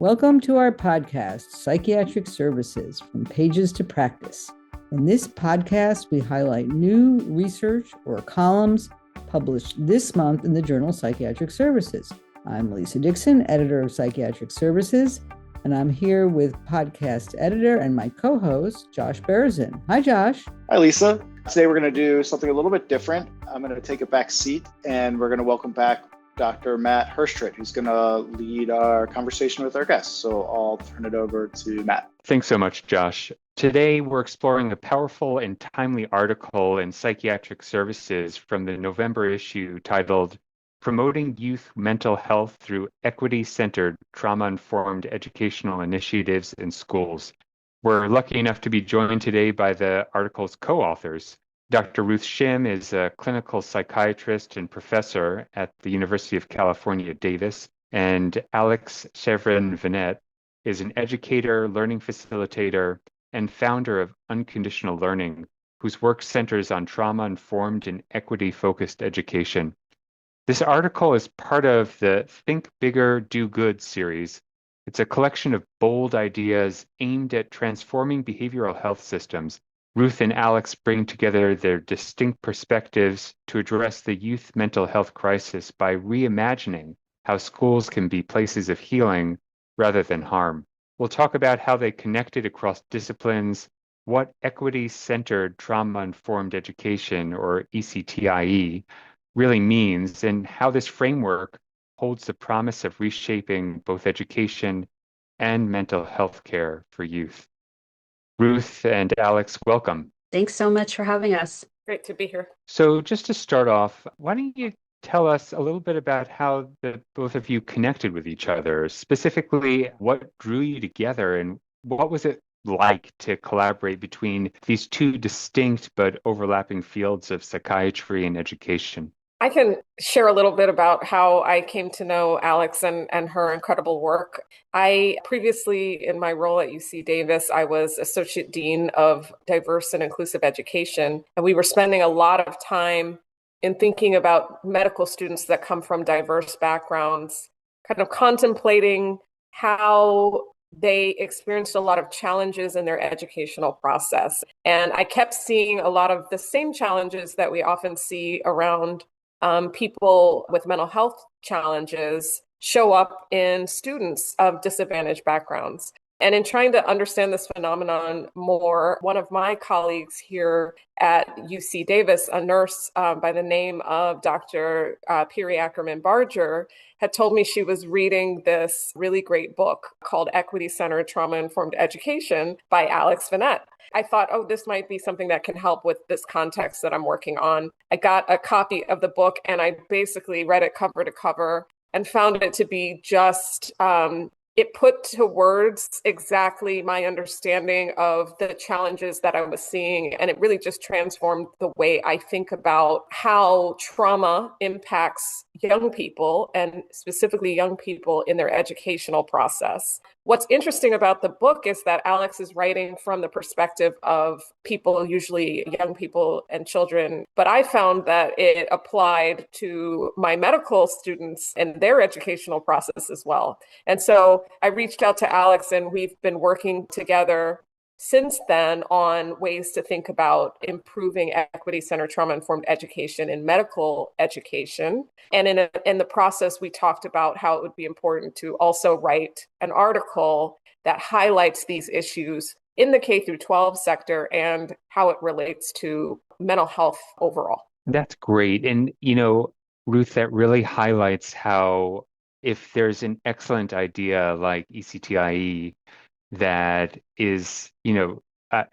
Welcome to our podcast, Psychiatric Services, From Pages to Practice. In this podcast, we highlight new research or columns published this month in the journal Psychiatric Services. I'm Lisa Dixon, editor of Psychiatric Services, and I'm here with podcast editor and my co-host, Josh Berezin. Hi, Josh. Hi, Lisa. Today we're going to do something a little bit different. I'm going to take a back seat, and we're going to welcome back Dr. Matt Hirschtritt, who's going to lead our conversation with our guests. So I'll turn it over to Matt. Thanks so much, Josh. Today, we're exploring a powerful and timely article in Psychiatric Services from the November issue titled Promoting Youth Mental Health Through Equity-Centered Trauma-Informed Educational Initiatives in Schools. We're lucky enough to be joined today by the article's co-authors. Dr. Ruth Shim is a clinical psychiatrist and professor at the University of California, Davis, and Alex Shevrin Venet is an educator, learning facilitator, and founder of Unconditional Learning, whose work centers on trauma-informed and equity-focused education. This article is part of the Think Bigger, Do Good series. It's a collection of bold ideas aimed at transforming behavioral health systems. Ruth and Alex bring together their distinct perspectives to address the youth mental health crisis by reimagining how schools can be places of healing rather than harm. We'll talk about how they connected across disciplines, what equity-centered trauma-informed education, or ECTIE, really means, and how this framework holds the promise of reshaping both education and mental health care for youth. Ruth and Alex, welcome. Thanks so much for having us. Great to be here. So just to start off, why don't you tell us a little bit about how the both of you connected with each other, specifically what drew you together and what was it like to collaborate between these two distinct but overlapping fields of psychiatry and education? I can share a little bit about how I came to know Alex and her incredible work. I previously, in my role at UC Davis, I was Associate Dean of Diverse and Inclusive Education, and we were spending a lot of time in thinking about medical students that come from diverse backgrounds, kind of contemplating how they experienced a lot of challenges in their educational process. And I kept seeing a lot of the same challenges that we often see around people with mental health challenges show up in students of disadvantaged backgrounds. And in trying to understand this phenomenon more, one of my colleagues here at UC Davis, a nurse by the name of Dr. Piri Ackerman-Barger, had told me she was reading this really great book called Equity-Centered Trauma-Informed Education by Alex Venet. I thought, this might be something that can help with this context that I'm working on. I got a copy of the book and I basically read it cover to cover and found it to be just it put to words exactly my understanding of the challenges that I was seeing. And it really just transformed the way I think about how trauma impacts young people, and specifically young people in their educational process. What's interesting about the book is that Alex is writing from the perspective of people, usually young people and children, but I found that it applied to my medical students and their educational process as well. And so I reached out to Alex, and we've been working together since then on ways to think about improving equity-centered trauma-informed education in medical education. And in the process, we talked about how it would be important to also write an article that highlights these issues in the K through 12 sector and how it relates to mental health overall. That's great. And, Ruth, that really highlights how if there's an excellent idea like ECTIE that is,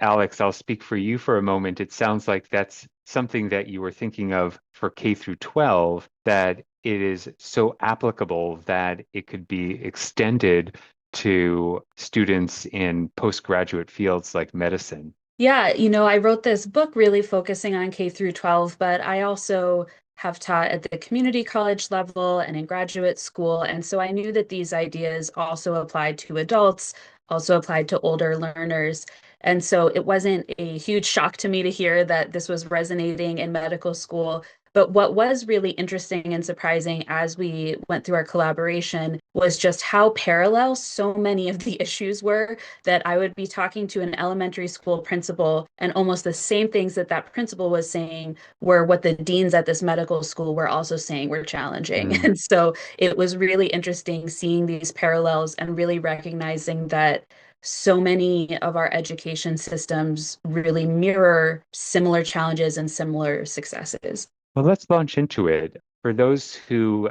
Alex, I'll speak for you for a moment. It sounds like that's something that you were thinking of for K through 12, that it is so applicable that it could be extended to students in postgraduate fields like medicine. Yeah, I wrote this book really focusing on K through 12, but I also have taught at the community college level and in graduate school. And so I knew that these ideas also applied to adults, also applied to older learners. And so it wasn't a huge shock to me to hear that this was resonating in medical school. But what was really interesting and surprising as we went through our collaboration was just how parallel so many of the issues were, that I would be talking to an elementary school principal, and almost the same things that that principal was saying were what the deans at this medical school were also saying were challenging. And so it was really interesting seeing these parallels and really recognizing that so many of our education systems really mirror similar challenges and similar successes. Well, let's launch into it. For those who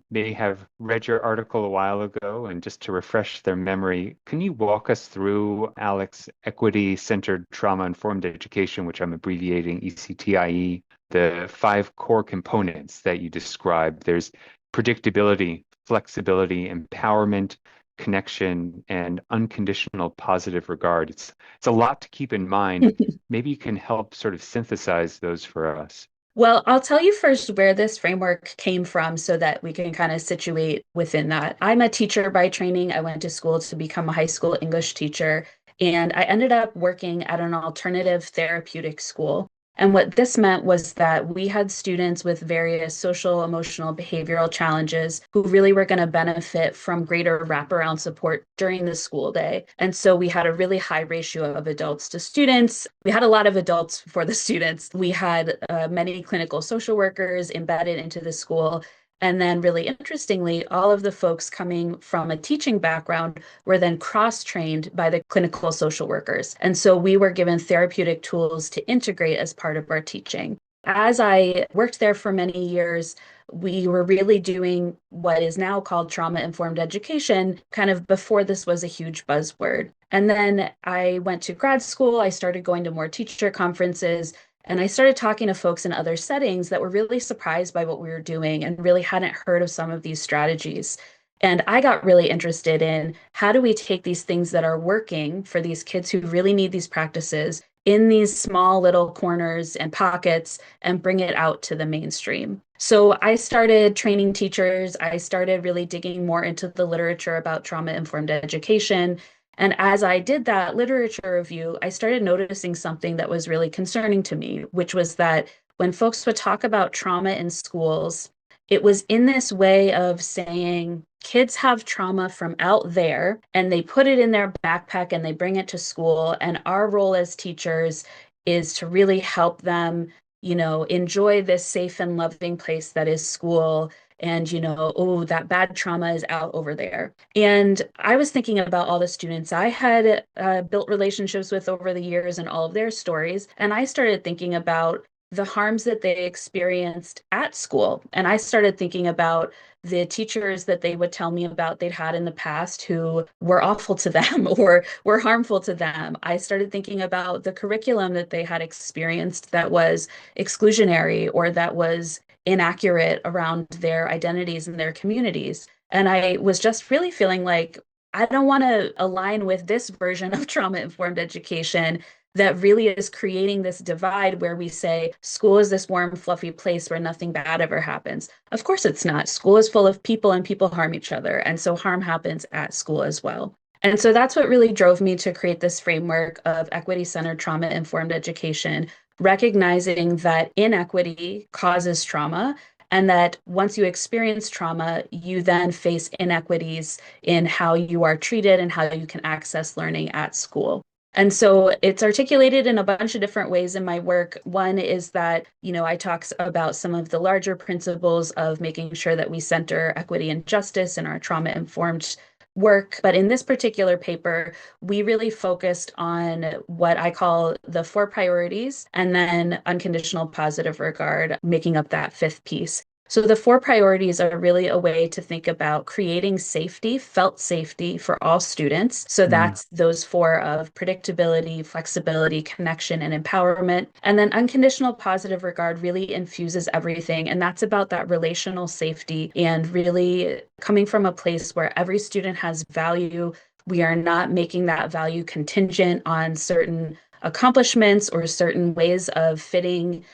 may have read your article a while ago, and just to refresh their memory, can you walk us through, Alex, equity-centered trauma-informed education, which I'm abbreviating ECTIE, the 5 core components that you described? There's predictability, flexibility, empowerment, connection, and unconditional positive regard. It's a lot to keep in mind. Maybe you can help sort of synthesize those for us. Well, I'll tell you first where this framework came from so that we can kind of situate within that. I'm a teacher by training. I went to school to become a high school English teacher, and I ended up working at an alternative therapeutic school. And what this meant was that we had students with various social, emotional, behavioral challenges who really were going to benefit from greater wraparound support during the school day. And so we had a really high ratio of adults to students. We had a lot of adults for the students. We had many clinical social workers embedded into the school. And then really interestingly, all of the folks coming from a teaching background were then cross-trained by the clinical social workers. And so we were given therapeutic tools to integrate as part of our teaching. As I worked there for many years, we were really doing what is now called trauma-informed education, kind of before this was a huge buzzword. And then I went to grad school. I started going to more teacher conferences. And I started talking to folks in other settings that were really surprised by what we were doing and really hadn't heard of some of these strategies. And I got really interested in how do we take these things that are working for these kids who really need these practices in these small little corners and pockets and bring it out to the mainstream. So I started training teachers. I started really digging more into the literature about trauma-informed education. And as I did that literature review, I started noticing something that was really concerning to me, which was that when folks would talk about trauma in schools, it was in this way of saying kids have trauma from out there and they put it in their backpack and they bring it to school. And our role as teachers is to really help them, enjoy this safe and loving place that is school. And, oh, that bad trauma is out over there. And I was thinking about all the students I had built relationships with over the years and all of their stories. And I started thinking about the harms that they experienced at school. And I started thinking about the teachers that they would tell me about they'd had in the past who were awful to them or were harmful to them. I started thinking about the curriculum that they had experienced that was exclusionary or that was inaccurate around their identities and their communities. And I was just really feeling like I don't want to align with this version of trauma-informed education that really is creating this divide where we say school is this warm, fluffy place where nothing bad ever happens. Of course it's not. School is full of people and people harm each other. And so harm happens at school as well. And so that's what really drove me to create this framework of equity-centered trauma-informed education, recognizing that inequity causes trauma and that once you experience trauma, you then face inequities in how you are treated and how you can access learning at school. And so it's articulated in a bunch of different ways in my work. One is that, I talk about some of the larger principles of making sure that we center equity and justice in our trauma-informed work. But in this particular paper, we really focused on what I call the 4 priorities and then unconditional positive regard, making up that 5th piece. So the 4 priorities are really a way to think about creating safety, felt safety for all students. So that's those 4 of predictability, flexibility, connection, and empowerment. And then unconditional positive regard really infuses everything. And that's about that relational safety and really coming from a place where every student has value. We are not making that value contingent on certain accomplishments or certain ways of fitting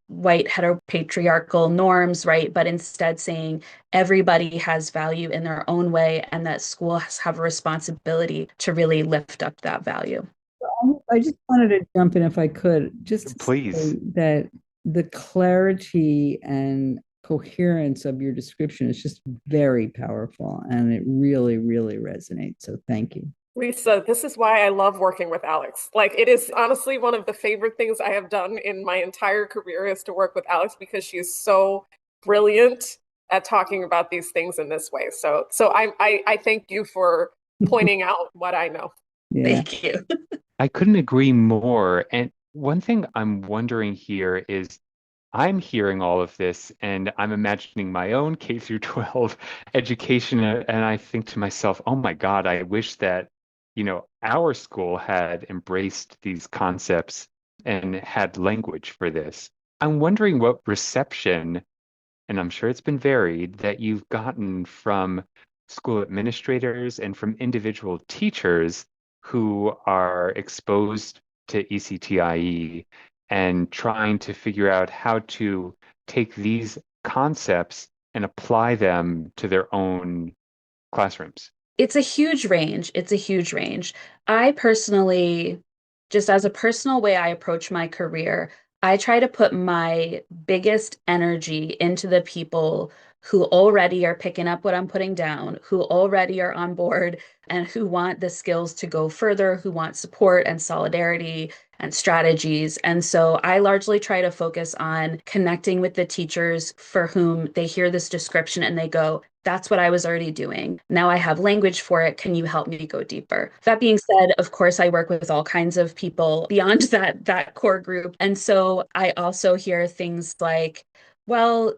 white heteropatriarchal norms, right? But instead saying everybody has value in their own way and that schools have a responsibility to really lift up that value. I'm I just wanted to jump in if I could, just to Please. say that the clarity and coherence of your description is just very powerful, and it really, really resonates. So thank you. Lisa, this is why I love working with Alex. Like, it is honestly one of the favorite things I have done in my entire career is to work with Alex because she is so brilliant at talking about these things in this way. So I thank you for pointing out what I know. Yeah. Thank you. I couldn't agree more. And one thing I'm wondering here is I'm hearing all of this and I'm imagining my own K through 12 education, and I think to myself, oh my God, I wish that, our school had embraced these concepts and had language for this. I'm wondering what reception, and I'm sure it's been varied, that you've gotten from school administrators and from individual teachers who are exposed to ECTIE and trying to figure out how to take these concepts and apply them to their own classrooms. It's a huge range. It's a huge range. I personally, just as a personal way I approach my career, I try to put my biggest energy into the people who already are picking up what I'm putting down, who already are on board, and who want the skills to go further, who want support and solidarity and strategies. And so I largely try to focus on connecting with the teachers for whom they hear this description and they go, that's what I was already doing. Now I have language for it. Can you help me go deeper? That being said, of course, I work with all kinds of people beyond that core group. And so I also hear things like, well,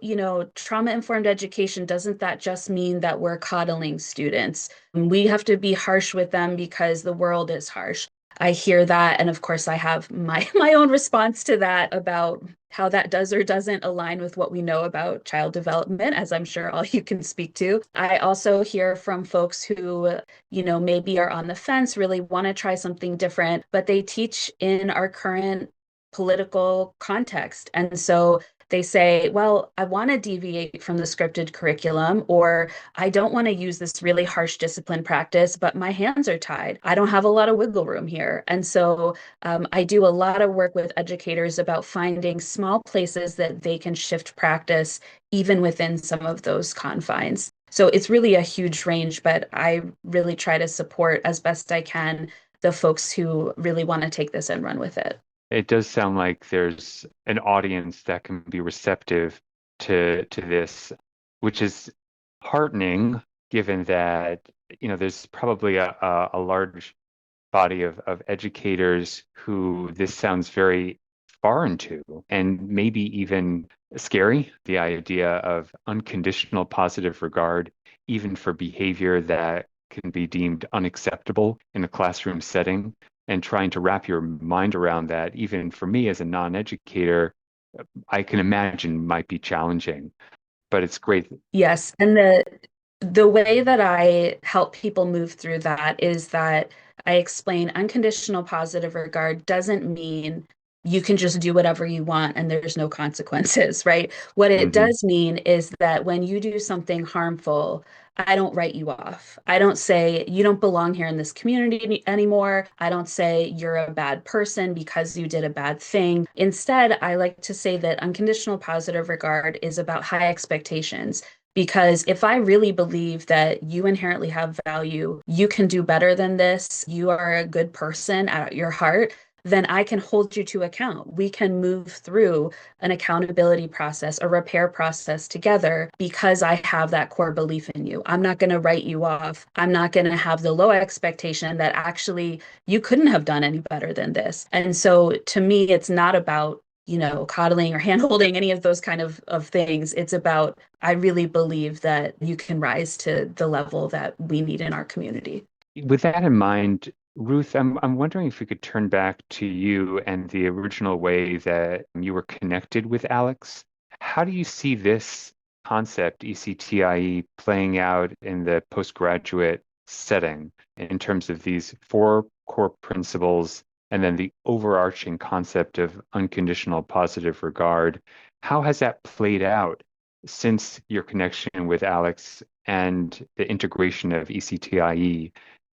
trauma-informed education, doesn't that just mean that we're coddling students? We have to be harsh with them because the world is harsh. I hear that. And of course, I have my own response to that about how that does or doesn't align with what we know about child development, as I'm sure all you can speak to. I also hear from folks who, maybe are on the fence, really want to try something different, but they teach in our current political context. And so they say, well, I want to deviate from the scripted curriculum, or I don't want to use this really harsh discipline practice, but my hands are tied. I don't have a lot of wiggle room here. And so I do a lot of work with educators about finding small places that they can shift practice, even within some of those confines. So it's really a huge range, but I really try to support as best I can the folks who really want to take this and run with it. It does sound like there's an audience that can be receptive to this, which is heartening, given that there's probably a large body of educators who this sounds very foreign to, and maybe even scary. The idea of unconditional positive regard, even for behavior that can be deemed unacceptable in a classroom setting. And trying to wrap your mind around that, even for me as a non-educator, I can imagine might be challenging, but it's great. Yes, and the way that I help people move through that is that I explain unconditional positive regard doesn't mean you can just do whatever you want and there's no consequences, right? What it does mean is that when you do something harmful, I don't write you off. I don't say you don't belong here in this community anymore. I don't say you're a bad person because you did a bad thing. Instead, I like to say that unconditional positive regard is about high expectations. Because if I really believe that you inherently have value, you can do better than this, you are a good person at your heart, then I can hold you to account. We can move through an accountability process, a repair process together because I have that core belief in you. I'm not going to write you off. I'm not going to have the low expectation that actually you couldn't have done any better than this. And so to me, it's not about coddling or handholding, any of those kind of things. It's about, I really believe that you can rise to the level that we need in our community. With that in mind, Ruth, I'm wondering if we could turn back to you and the original way that you were connected with Alex. How do you see this concept, ECTIE, playing out in the postgraduate setting in terms of these 4 core principles and then the overarching concept of unconditional positive regard? How has that played out since your connection with Alex and the integration of ECTIE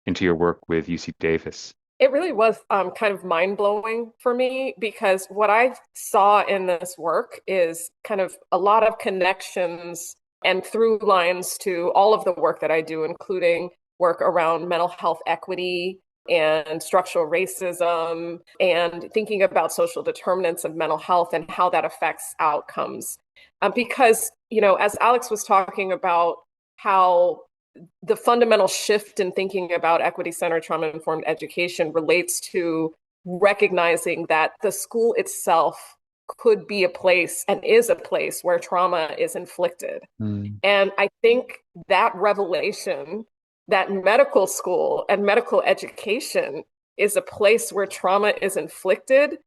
into your work with UC Davis? It really was kind of mind-blowing for me because what I saw in this work is kind of a lot of connections and through lines to all of the work that I do, including work around mental health equity and structural racism and thinking about social determinants of mental health and how that affects outcomes. Because, as Alex was talking about how the fundamental shift in thinking about equity-centered trauma-informed education relates to recognizing that the school itself could be a place and is a place where trauma is inflicted. And I think that revelation that medical school and medical education is a place where trauma is inflicted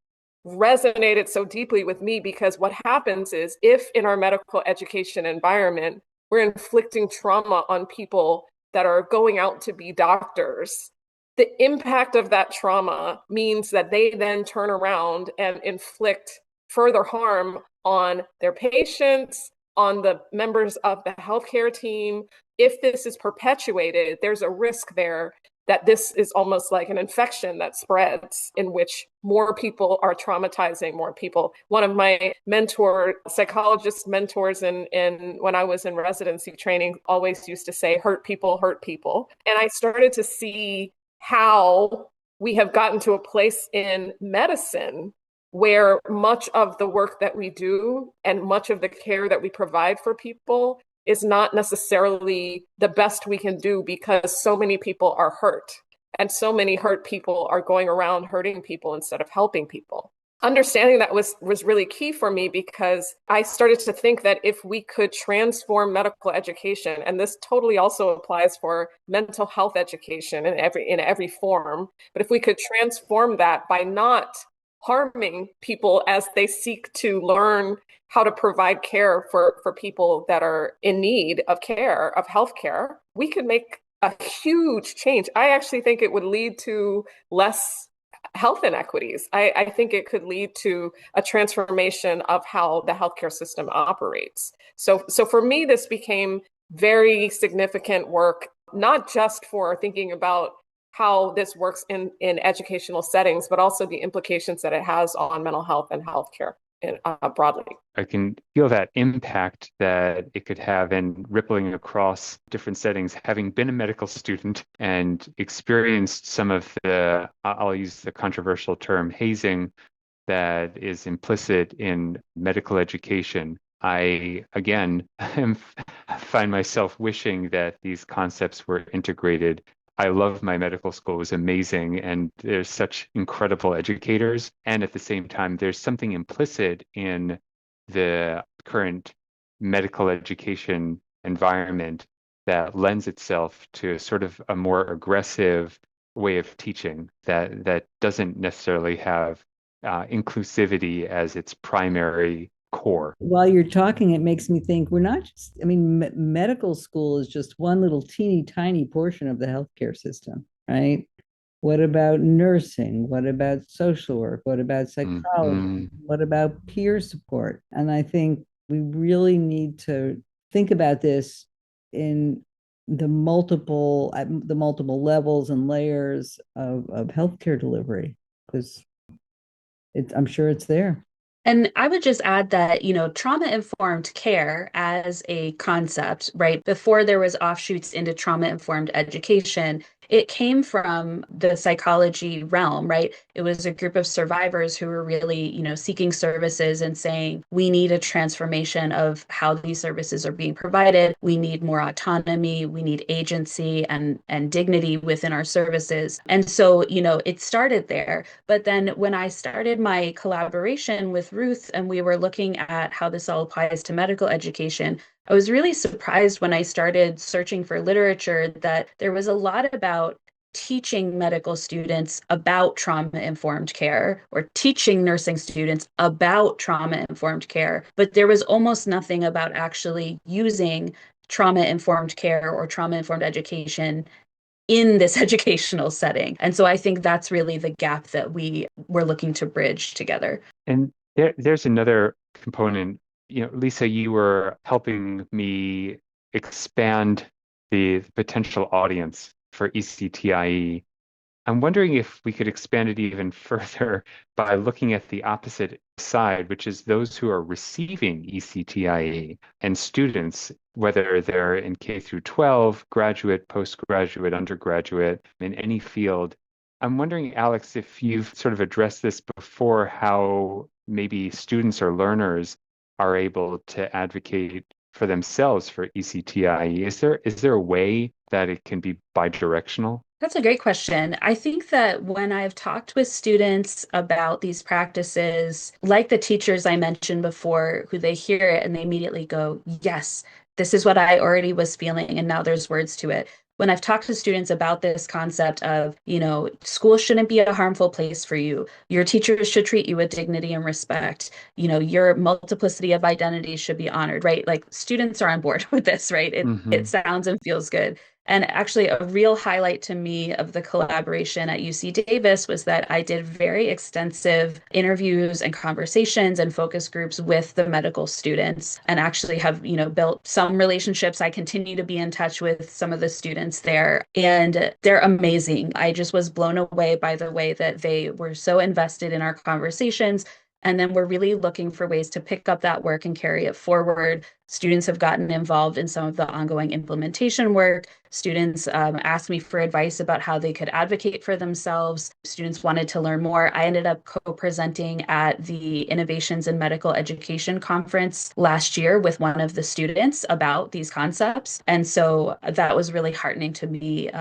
resonated so deeply with me, because what happens is if in our medical education environment, we're inflicting trauma on people that are going out to be doctors, the impact of that trauma means that they then turn around and inflict further harm on their patients, on the members of the healthcare team. If this is perpetuated, there's a risk there that this is almost like an infection that spreads, in which more people are traumatizing more people. One of my psychologist mentors in when I was in residency training always used to say, hurt people hurt people. And I started to see how we have gotten to a place in medicine where much of the work that we do and much of the care that we provide for people is not necessarily the best we can do, because so many people are hurt and so many hurt people are going around hurting people instead of helping people. Understanding that was really key for me, because I started to think that if we could transform medical education, and this totally also applies for mental health education in every form, but if we could transform that by not harming people as they seek to learn how to provide care for people that are in need of care, of healthcare, we could make a huge change. I actually think it would lead to less health inequities. I think it could lead to a transformation of how the healthcare system operates. So for me, this became very significant work, not just for thinking about how this works in educational settings, but also the implications that it has on mental health and healthcare broadly. I can feel that impact that it could have and rippling across different settings. Having been a medical student and experienced some of the, I'll use the controversial term, hazing that is implicit in medical education, I, again, find myself wishing that these concepts were integrated. I love my medical school. It was amazing. And there's such incredible educators. And at the same time, there's something implicit in the current medical education environment that lends itself to sort of a more aggressive way of teaching that doesn't necessarily have inclusivity as its primary core. While you're talking, it makes me think we're not just, medical school is just one little teeny tiny portion of the healthcare system, right? What about nursing? What about social work? What about psychology? What about peer support? And I think we really need to think about this in the multiple levels and layers of healthcare delivery, because I'm sure it's there. And I would just add that, trauma-informed care as a concept, right, before there was offshoots into trauma-informed education, it came from the psychology realm, right? It was a group of survivors who were really, seeking services and saying, we need a transformation of how these services are being provided. We need more autonomy. We need agency and dignity within our services. And so, it started there. But then when I started my collaboration with Ruth and we were looking at how this all applies to medical education, I was really surprised when I started searching for literature that there was a lot about teaching medical students about trauma-informed care or teaching nursing students about trauma-informed care, but there was almost nothing about actually using trauma-informed care or trauma-informed education in this educational setting. And so I think that's really the gap that we were looking to bridge together. And there's another component. Lisa, you were helping me expand the potential audience for ECTIE I'm wondering if we could expand it even further by looking at the opposite side, which is those who are receiving ECTIE and students, whether they're in K through 12, graduate, postgraduate, undergraduate, in any field. I'm wondering, Alex, if you've sort of addressed this before, how maybe students or learners are able to advocate for themselves for ECTIE. Is there a way that it can be bidirectional? That's a great question. I think that when I've talked with students about these practices, like the teachers I mentioned before, who they hear it and they immediately go, yes, this is what I already was feeling, and now there's words to it. When I've talked to students about this concept of, school shouldn't be a harmful place for you. Your teachers should treat you with dignity and respect. Your multiplicity of identities should be honored, right? Like students are on board with this, right? It sounds and feels good. And actually, a real highlight to me of the collaboration at UC Davis was that I did very extensive interviews and conversations and focus groups with the medical students, and actually have, built some relationships. I continue to be in touch with some of the students there, and they're amazing. I just was blown away by the way that they were so invested in our conversations. And then we're really looking for ways to pick up that work and carry it forward. Students have gotten involved in some of the ongoing implementation work. Students asked me for advice about how they could advocate for themselves. Students wanted to learn more. I ended up co-presenting at the Innovations in Medical Education conference last year with one of the students about these concepts. And so that was really heartening to me,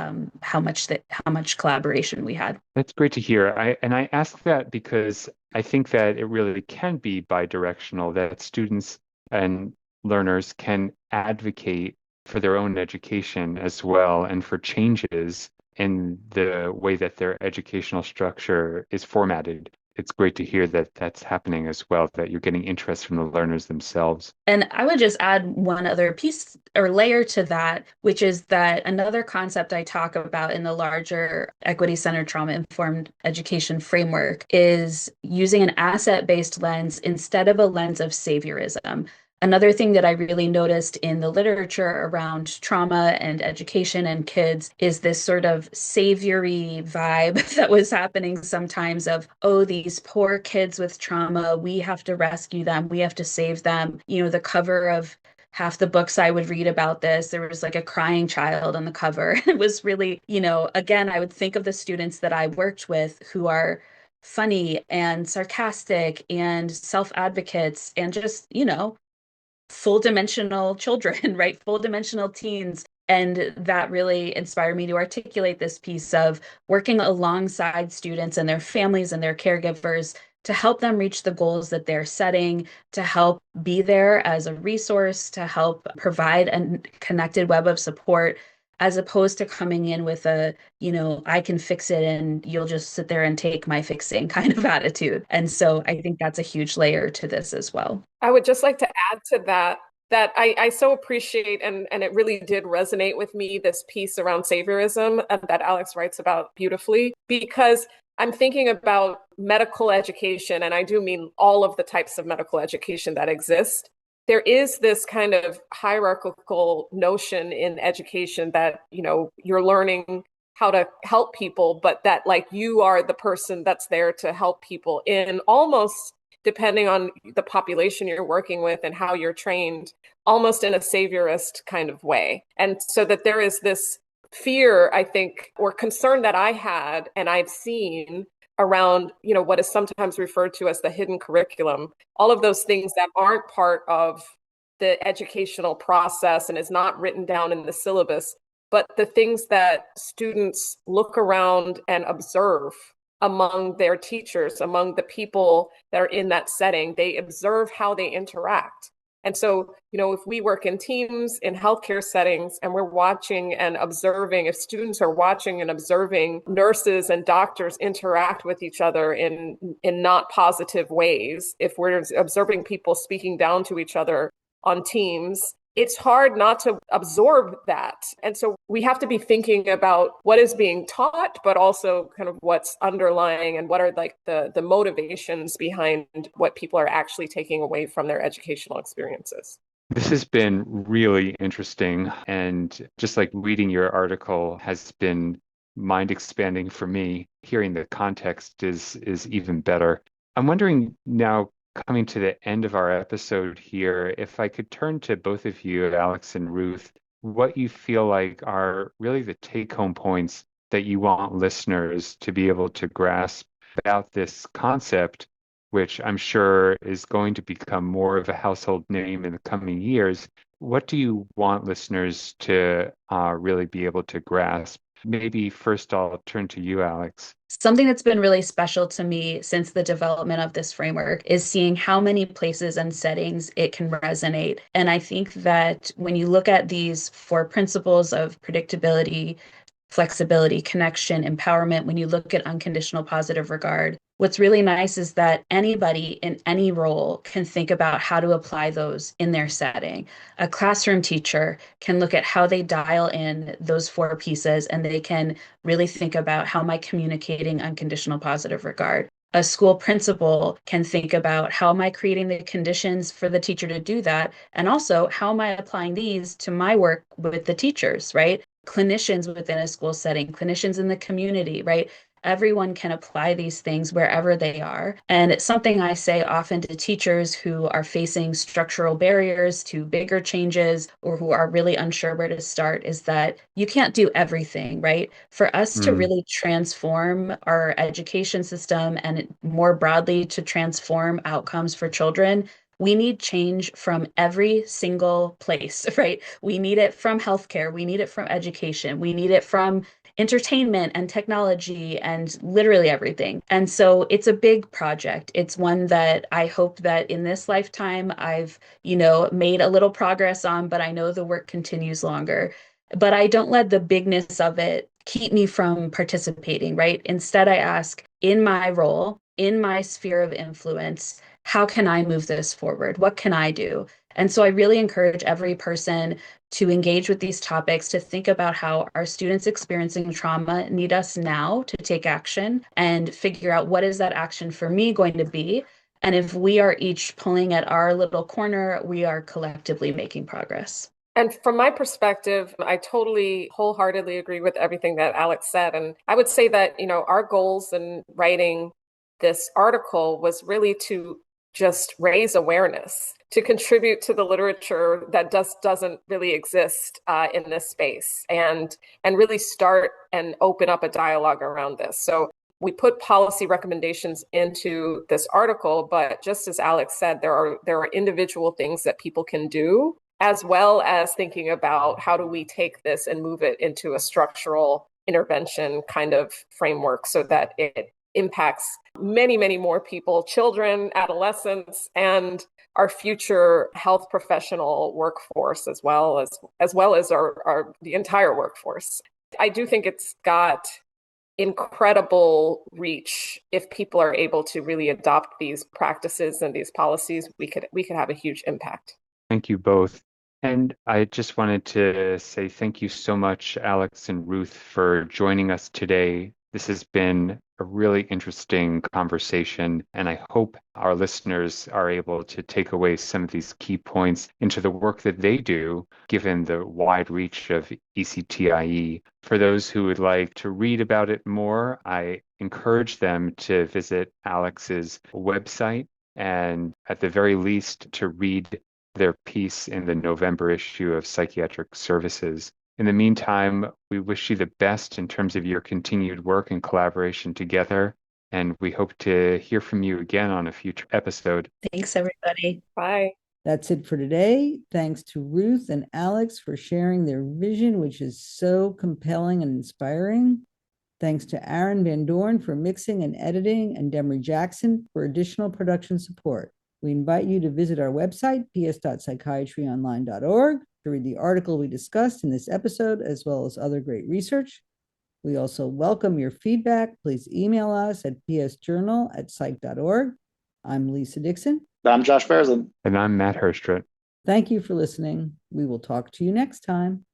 how much collaboration we had. That's great to hear. I ask that because I think that it really can be bidirectional, that students and learners can advocate for their own education as well, and for changes in the way that their educational structure is formatted. It's great to hear that that's happening as well, that you're getting interest from the learners themselves. And I would just add one other piece or layer to that, which is that another concept I talk about in the larger equity-centered trauma-informed education framework is using an asset-based lens instead of a lens of saviorism. Another thing that I really noticed in the literature around trauma and education and kids is this sort of saviory vibe that was happening sometimes of, oh, these poor kids with trauma, we have to rescue them, we have to save them. The cover of half the books I would read about this, there was like a crying child on the cover. It was really, again, I would think of the students that I worked with who are funny and sarcastic and self-advocates and just, full dimensional children, right? Full dimensional teens. And that really inspired me to articulate this piece of working alongside students and their families and their caregivers to help them reach the goals that they're setting, to help be there as a resource, to help provide a connected web of support, as opposed to coming in with a, I can fix it and you'll just sit there and take my fixing kind of attitude. And so I think that's a huge layer to this as well. I would just like to add to that I so appreciate, and it really did resonate with me, this piece around saviorism that Alex writes about beautifully, because I'm thinking about medical education, and I do mean all of the types of medical education that exist. There is this kind of hierarchical notion in education that, you're learning how to help people, but that like you are the person that's there to help people in almost, depending on the population you're working with and how you're trained, almost in a saviorist kind of way. And so that there is this fear, I think, or concern that I had and I've seen around, what is sometimes referred to as the hidden curriculum, all of those things that aren't part of the educational process and is not written down in the syllabus, but the things that students look around and observe among their teachers, among the people that are in that setting. They observe how they interact. And so, if we work in teams in healthcare settings and we're watching and observing, if students are watching and observing nurses and doctors interact with each other in not positive ways, if we're observing people speaking down to each other on teams, it's hard not to absorb that. And so we have to be thinking about what is being taught, but also kind of what's underlying and what are like the motivations behind what people are actually taking away from their educational experiences. This has been really interesting. And just like reading your article has been mind expanding for me. Hearing the context is even better. I'm wondering now, coming to the end of our episode here, if I could turn to both of you, Alex and Ruth, what you feel like are really the take-home points that you want listeners to be able to grasp about this concept, which I'm sure is going to become more of a household name in the coming years. What do you want listeners to really be able to grasp? Maybe first I'll turn to you, Alex. Something that's been really special to me since the development of this framework is seeing how many places and settings it can resonate. And I think that when you look at these four principles of predictability, flexibility, connection, empowerment, when you look at unconditional positive regard, what's really nice is that anybody in any role can think about how to apply those in their setting. A classroom teacher can look at how they dial in those four pieces, and they can really think about how am I communicating unconditional positive regard. A school principal can think about how am I creating the conditions for the teacher to do that, and also how am I applying these to my work with the teachers, right? Clinicians within a school setting, clinicians in the community, right? Everyone can apply these things wherever they are. And it's something I say often to teachers who are facing structural barriers to bigger changes or who are really unsure where to start is that you can't do everything, right? For us to really transform our education system and more broadly to transform outcomes for children, we need change from every single place, right? We need it from healthcare. We need it from education. We need it from entertainment and technology and literally everything. And so it's a big project. It's one that I hope that in this lifetime I've, made a little progress on, but I know the work continues longer. But I don't let the bigness of it keep me from participating, right? Instead, I ask, in my role, in my sphere of influence, how can I move this forward? What can I do? And so I really encourage every person to engage with these topics, to think about how our students experiencing trauma need us now to take action and figure out what is that action for me going to be. And if we are each pulling at our little corner, we are collectively making progress. And from my perspective, I totally wholeheartedly agree with everything that Alex said. And I would say that, our goals in writing this article was really to just raise awareness, to contribute to the literature that doesn't really exist in this space, and really start and open up a dialogue around this. So we put policy recommendations into this article, but just as Alex said, there are individual things that people can do, as well as thinking about how do we take this and move it into a structural intervention kind of framework so that it impacts many, many more people, children, adolescents, and our future health professional workforce, as well as the entire workforce. I do think it's got incredible reach. If people are able to really adopt these practices and these policies, we could have a huge impact. Thank you both. And I just wanted to say thank you so much, Alex and Ruth, for joining us today. This has been a really interesting conversation, and I hope our listeners are able to take away some of these key points into the work that they do, given the wide reach of ECTIE. For those who would like to read about it more, I encourage them to visit Alex's website and, at the very least, to read their piece in the November issue of Psychiatric Services. In the meantime, we wish you the best in terms of your continued work and collaboration together, and we hope to hear from you again on a future episode. Thanks, everybody. Bye. That's it for today. Thanks to Ruth and Alex for sharing their vision, which is so compelling and inspiring. Thanks to Aaron Van Dorn for mixing and editing, and Demery Jackson for additional production support. We invite you to visit our website, ps.psychiatryonline.org, to read the article we discussed in this episode, as well as other great research. We also welcome your feedback. Please email us at psjournal@psych.org. I'm Lisa Dixon. I'm Josh Berezin. And I'm Matt Hirschtritt. Thank you for listening. We will talk to you next time.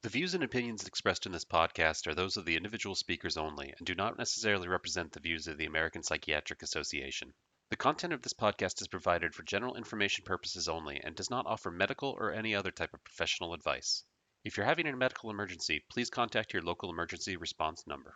The views and opinions expressed in this podcast are those of the individual speakers only and do not necessarily represent the views of the American Psychiatric Association. The content of this podcast is provided for general information purposes only and does not offer medical or any other type of professional advice. If you're having a medical emergency, please contact your local emergency response number.